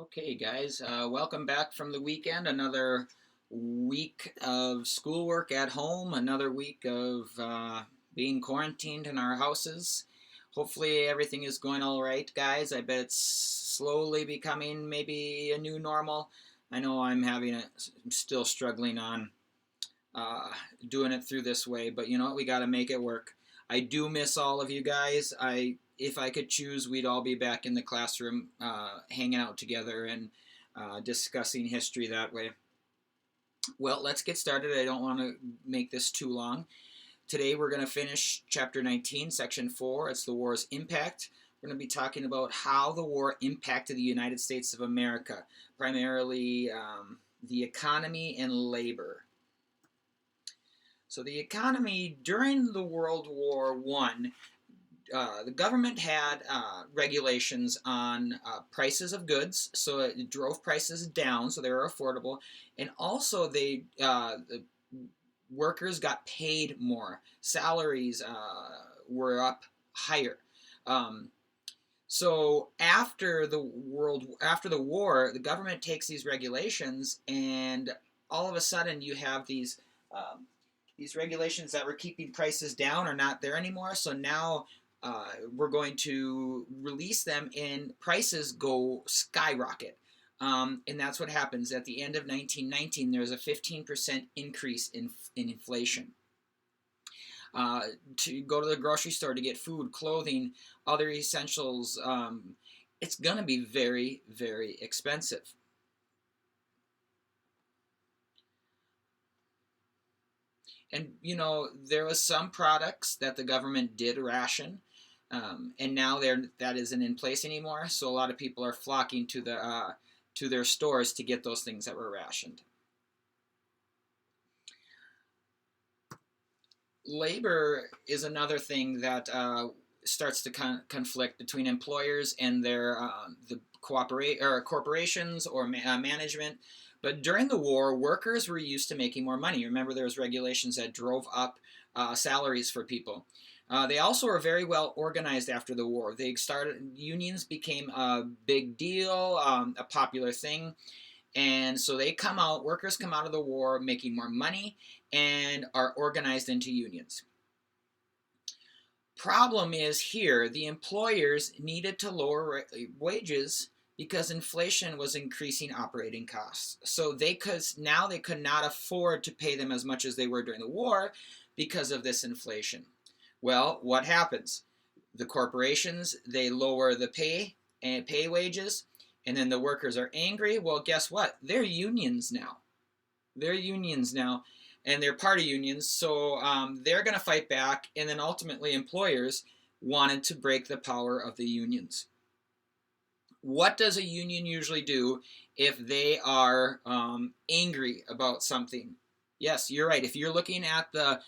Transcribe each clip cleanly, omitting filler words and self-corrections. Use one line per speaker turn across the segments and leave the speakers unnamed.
Okay, guys, welcome back from the weekend. Another week of schoolwork at home, another week of being quarantined in our houses. Hopefully, everything is going all right, guys. I bet it's slowly becoming maybe a new normal. I know I'm still struggling on uh, doing it through this way. But you know what? We got to make it work. I do miss all of you guys. If I could choose, we'd all be back in the classroom, hanging out together and discussing history that way. Well, let's get started. I don't want to make this too long. Today we're going to finish chapter 19, section 4. It's the war's impact. We're going to be talking about how the war impacted the United States of America, primarily the economy and labor. So the economy during the World War One, the government had regulations on prices of goods, so it drove prices down, so they were affordable, and also the workers got paid more. Salaries were up higher. Um, so after the war, the government takes these regulations, and all of a sudden you have these regulations that were keeping prices down are not there anymore. So now we're going to release them, and prices go skyrocket. And that's what happens at the end of 1919. There's a 15% increase in inflation. To go to the grocery store to get food, clothing, other essentials, it's going to be very, very expensive. And you know, there was some products that the government did ration, and now that isn't in place anymore. So a lot of people are flocking to their stores to get those things that were rationed. Labor is another thing that starts to conflict between employers and the corporations or management. But during the war, workers were used to making more money. Remember, there was regulations that drove up salaries for people. They also were very well organized after the war. Unions became a big deal, a popular thing. And so workers come out of the war making more money and are organized into unions. Problem is here, the employers needed to lower wages because inflation was increasing operating costs. So they could not afford to pay them as much as they were during the war because of this inflation. Well, what happens? The corporations, they lower the pay wages, and then the workers are angry. Well, guess what? They're unions now. They're unions now, and they're party unions. So they're going to fight back, and then ultimately employers wanted to break the power of the unions. What does a union usually do if they are angry about something? Yes, you're right. If you're looking at the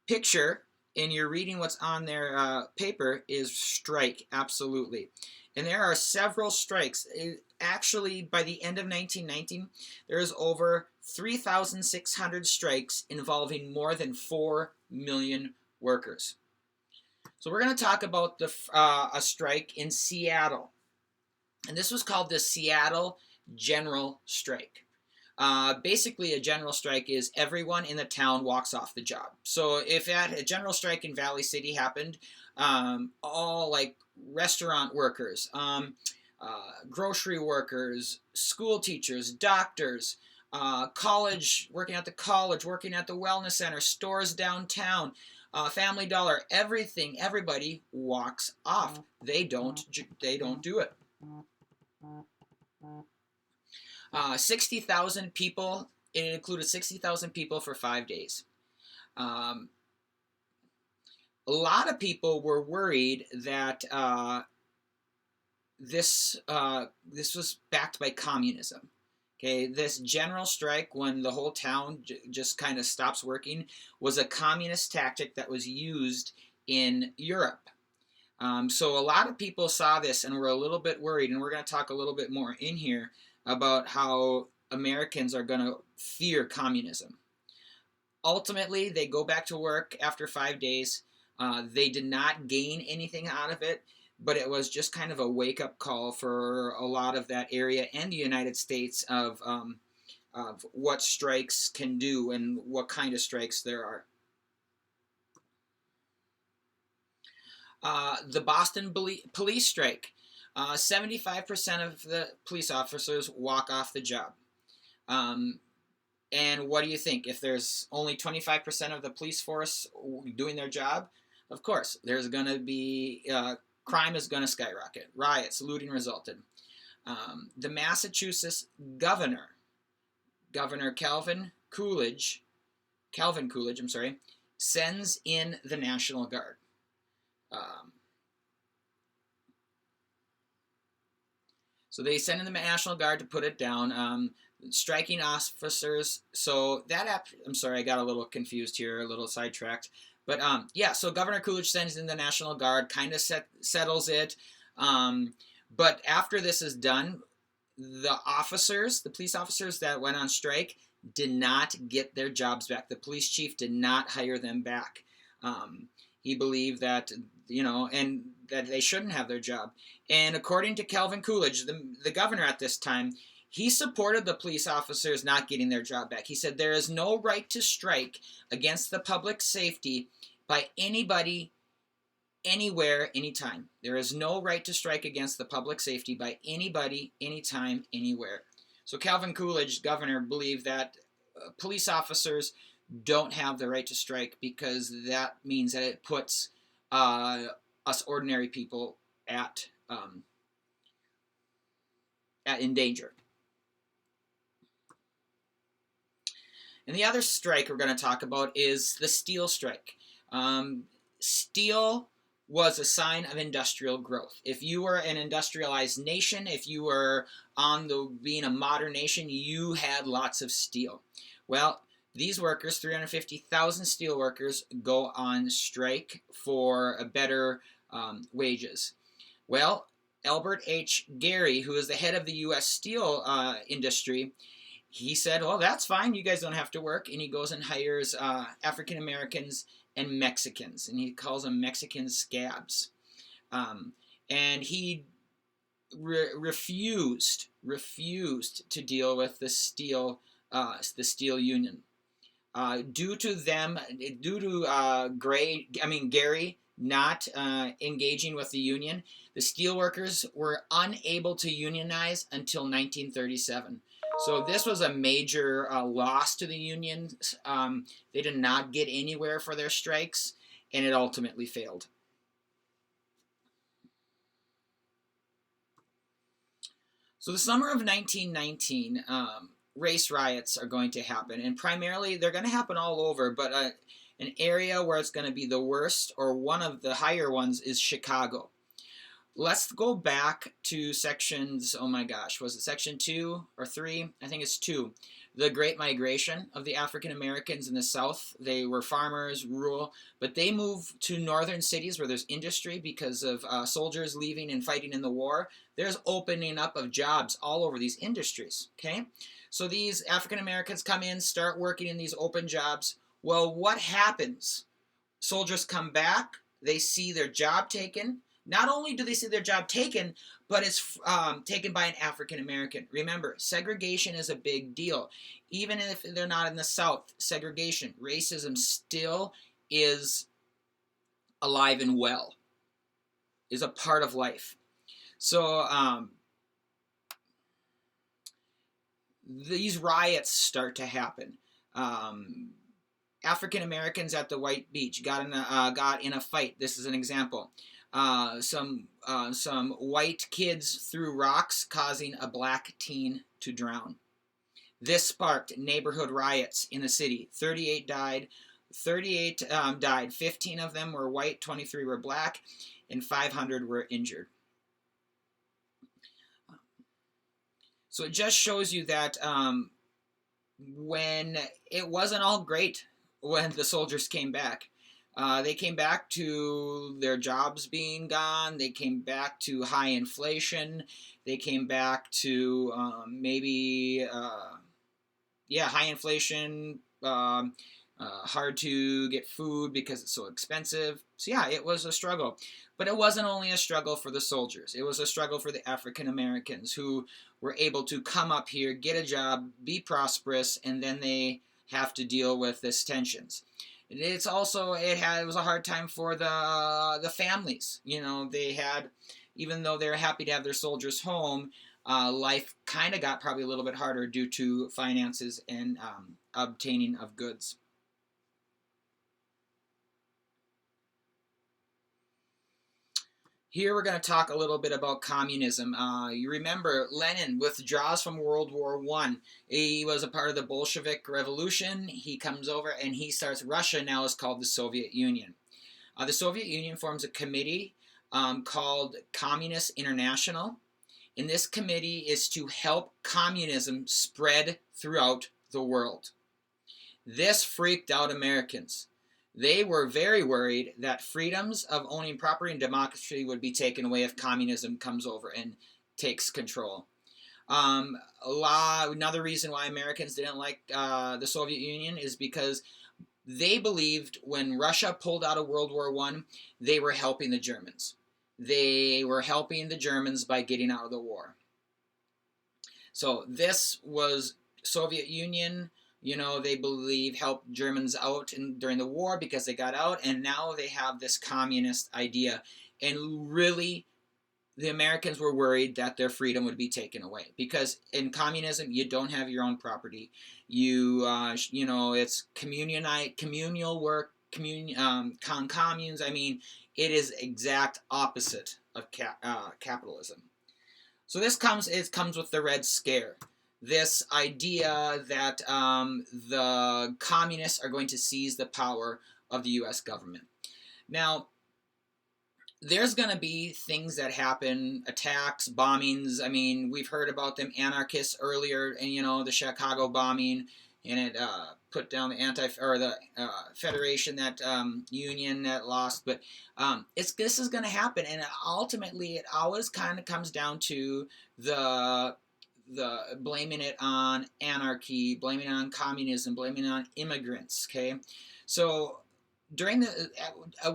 picture and you're reading what's on their paper, is strike, absolutely. And there are several strikes. Actually, by the end of 1919, there's over 3,600 strikes involving more than 4 million workers. So we're going to talk about a strike in Seattle. And this was called the Seattle General Strike. Basically, a general strike is everyone in the town walks off the job. So if a general strike in Valley City happened, all like restaurant workers, grocery workers, school teachers, doctors, college, working at the college, working at the wellness center, stores downtown, Family Dollar, everybody walks off. They don't do it. 60,000 people. It included 60,000 people for 5 days. A lot of people were worried that this was backed by communism. Okay, this general strike, when the whole town just kind of stops working, was a communist tactic that was used in Europe. So a lot of people saw this and were a little bit worried, and we're going to talk a little bit more in here about how Americans are going to fear communism. Ultimately, they go back to work after 5 days. They did not gain anything out of it. but it was just kind of a wake-up call for a lot of that area and the United States of what strikes can do and what kind of strikes there are. The Boston police strike. 75% of the police officers walk off the job. And what do you think? If there's only 25% of the police force doing their job, of course, there's going to be crime is going to skyrocket. Riots, looting resulted. The Massachusetts governor, Calvin Coolidge, sends in the National Guard. So they send in the National Guard to put it down. Striking officers. So that I'm sorry, I got a little confused here, a little sidetracked. But yeah, so Governor Coolidge sends in the National Guard, kind of settles it. But after this is done, the police officers that went on strike did not get their jobs back. The police chief did not hire them back. He believed that, and that they shouldn't have their job. And according to Calvin Coolidge, the governor at this time, he supported the police officers not getting their job back. He said, there is no right to strike against the public safety by anybody, anywhere, anytime. There is no right to strike against the public safety by anybody, anytime, anywhere. So Calvin Coolidge, governor, believed that police officers don't have the right to strike because that means that it puts us ordinary people in danger. And the other strike we're going to talk about is the steel strike. Steel was a sign of industrial growth. If you were an industrialized nation, if you were being a modern nation, you had lots of steel. Well, these workers, 350,000 steel workers, go on strike for better wages. Well, Albert H. Gary, who is the head of the U.S. steel industry, he said, well, that's fine. You guys don't have to work. And he goes and hires African Americans and Mexicans. And he calls them Mexican scabs. And he refused to deal with the steel union. Due to Gary not engaging with the union, the steelworkers were unable to unionize until 1937. So this was a major loss to the unions. They did not get anywhere for their strikes, and it ultimately failed. So the summer of 1919, race riots are going to happen, and primarily they're going to happen all over, but an area where it's going to be the worst, or one of the higher ones, is Chicago. Let's go back to sections, oh my gosh, was it section 2 or 3? I think it's 2. The Great Migration of the African Americans in the South. They were farmers, rural, but they moved to northern cities where there's industry because of soldiers leaving and fighting in the war. There's opening up of jobs all over these industries, okay? So these African Americans come in, start working in these open jobs. Well, what happens? Soldiers come back, they see their job taken. Not only do they see their job taken, but it's taken by an African American. Remember, segregation is a big deal. Even if they're not in the South, segregation, racism still is alive and well, is a part of life. So these riots start to happen. African Americans at the White Beach got in a fight. This is an example. Some white kids threw rocks, causing a black teen to drown. This sparked neighborhood riots in the city. 38 died. 15 of them were white, 23 were black, and 500 were injured. So it just shows you that when it wasn't all great when the soldiers came back. They came back to their jobs being gone. They came back to high inflation. They came back to high inflation, hard to get food because it's so expensive. So yeah, it was a struggle. But it wasn't only a struggle for the soldiers. It was a struggle for the African Americans who were able to come up here, get a job, be prosperous, and then they have to deal with this tensions. It's also it was a hard time for the families. You know, they had, even though they're happy to have their soldiers home, life kind of got probably a little bit harder due to finances and obtaining of goods. Here we're going to talk a little bit about communism. You remember Lenin withdraws from World War I. He was a part of the Bolshevik Revolution. He comes over and he starts. Russia now is called the Soviet Union. The Soviet Union forms a committee called Communist International. And this committee is to help communism spread throughout the world. This freaked out Americans. They were very worried that freedoms of owning property and democracy would be taken away if communism comes over and takes control. Another reason why Americans didn't like the Soviet Union is because they believed when Russia pulled out of World War I, they were helping the Germans. They were helping the Germans by getting out of the war. So this was Soviet Union. You know, they believe helped Germans out during the war because they got out, and now they have this communist idea. And really, the Americans were worried that their freedom would be taken away because in communism, you don't have your own property. You know, it's communal work, communes. I mean, it is exact opposite of capitalism. So this comes with the Red Scare. This idea that the communists are going to seize the power of the U.S. government. Now, there's going to be things that happen, attacks, bombings. I mean, we've heard about them, anarchists earlier, and you know, the Chicago bombing, and it put down the Federation, that union that lost. But this is going to happen, and ultimately, it always kind of comes down to the blaming it on anarchy, blaming it on communism, blaming it on immigrants. Okay, so during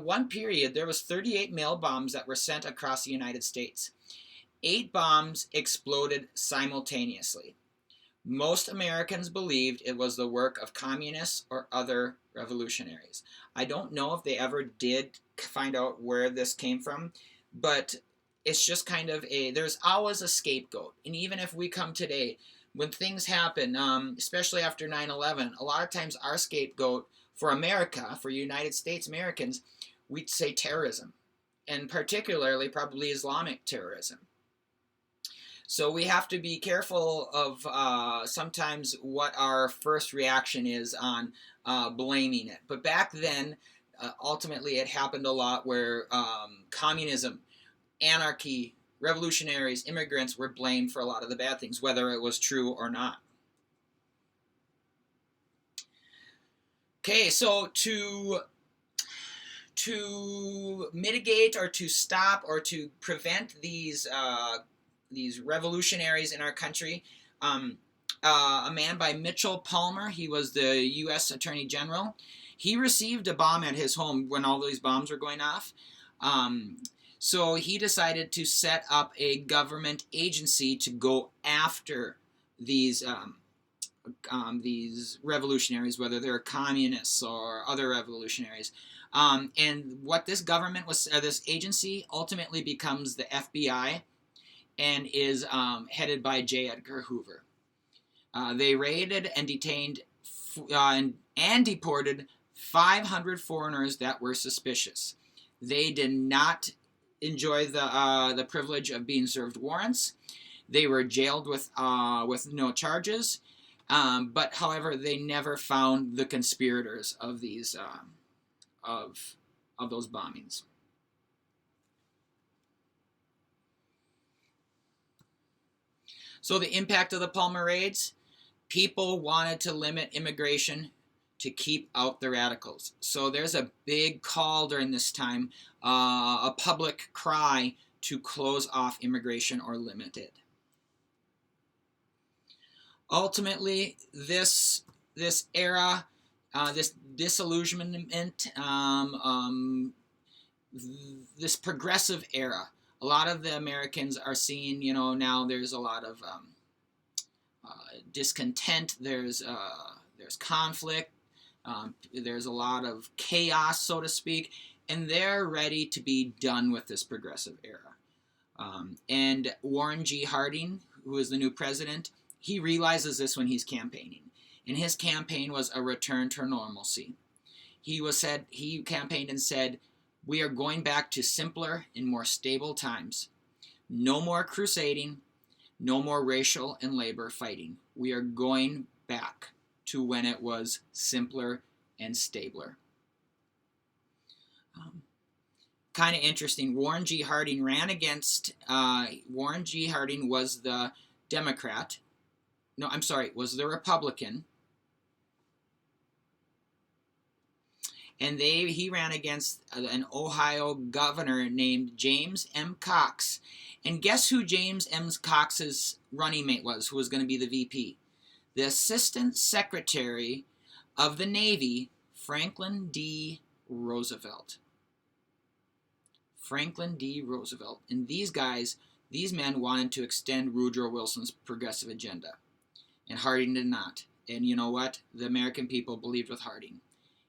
one period, there was 38 mail bombs that were sent across the United States. 8 bombs exploded simultaneously. Most Americans believed it was the work of communists or other revolutionaries. I don't know if they ever did find out where this came from, but it's just kind of there's always a scapegoat. And even if we come today, when things happen, especially after 9/11, a lot of times our scapegoat for America, for United States Americans, we'd say terrorism, and particularly probably Islamic terrorism. So we have to be careful of sometimes what our first reaction is on blaming it. But back then, ultimately it happened a lot where communism, anarchy, revolutionaries, immigrants were blamed for a lot of the bad things, whether it was true or not. Okay, so to mitigate or to stop or to prevent these revolutionaries in our country, a man by Mitchell Palmer, he was the U.S. Attorney General. He received a bomb at his home when all these bombs were going off. So he decided to set up a government agency to go after these revolutionaries, whether they're communists or other revolutionaries. And what this government this agency ultimately becomes the FBI, and is headed by J. Edgar Hoover. They raided and detained and deported 500 foreigners that were suspicious. They did not enjoy the privilege of being served warrants. They were jailed with no charges. But however, they never found the conspirators of these of those bombings. So the impact of the Palmer raids: people wanted to limit immigration to keep out the radicals. So there's a big call during this time, a public cry to close off immigration or limit it. Ultimately, this era this disillusionment, this progressive era. A lot of the Americans are seeing, now there's a lot of discontent. There's conflict. There's a lot of chaos, so to speak, and they're ready to be done with this progressive era. And Warren G. Harding, who is the new president, he realizes this when he's campaigning. And his campaign was a return to normalcy. He campaigned and said, we are going back to simpler and more stable times. No more crusading, no more racial and labor fighting. We are going back to when it was simpler and stabler. Kind of interesting. Warren G. Harding ran against, Warren G. Harding was the Democrat. No, I'm sorry, was the Republican. And he ran against an Ohio governor named James M. Cox. And guess who James M. Cox's running mate was, who was going to be the VP? The Assistant Secretary of the Navy, Franklin D. Roosevelt. Franklin D. Roosevelt. And these men wanted to extend Woodrow Wilson's progressive agenda. And Harding did not. And you know what? The American people believed with Harding.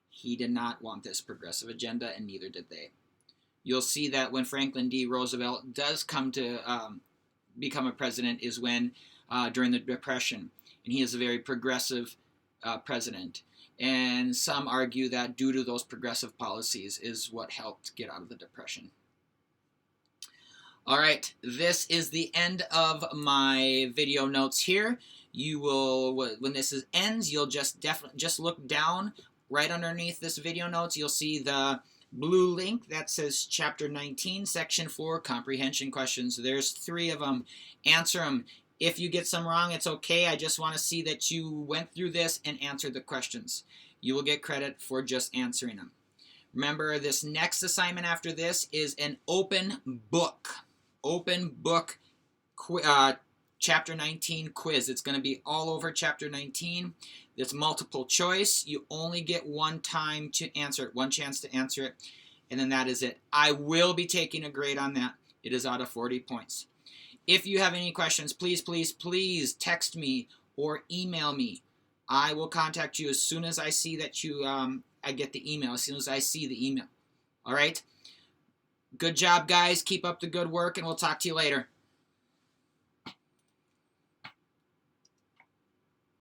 He did not want this progressive agenda, and neither did they. You'll see that when Franklin D. Roosevelt does come to become a president is when, during the Depression. And he is a very progressive president. And some argue that due to those progressive policies is what helped get out of the Depression. All right, this is the end of my video notes here. You will, when this ends, you'll just look down right underneath this video notes. You'll see the blue link that says Chapter 19, Section 4, Comprehension Questions. There's 3 of them. Answer them. If you get some wrong, it's okay. I just want to see that you went through this and answered the questions. You will get credit for just answering them. Remember, this next assignment after this is an open book. Open book Chapter 19 quiz. It's going to be all over Chapter 19. It's multiple choice. You only get one time to answer it, one chance to answer it, and then that is it. I will be taking a grade on that. It is out of 40 points. If you have any questions, please, please, please text me or email me. I will contact you as soon as I see that I get the email, as soon as I see the email. All right? Good job, guys. Keep up the good work, and we'll talk to you later.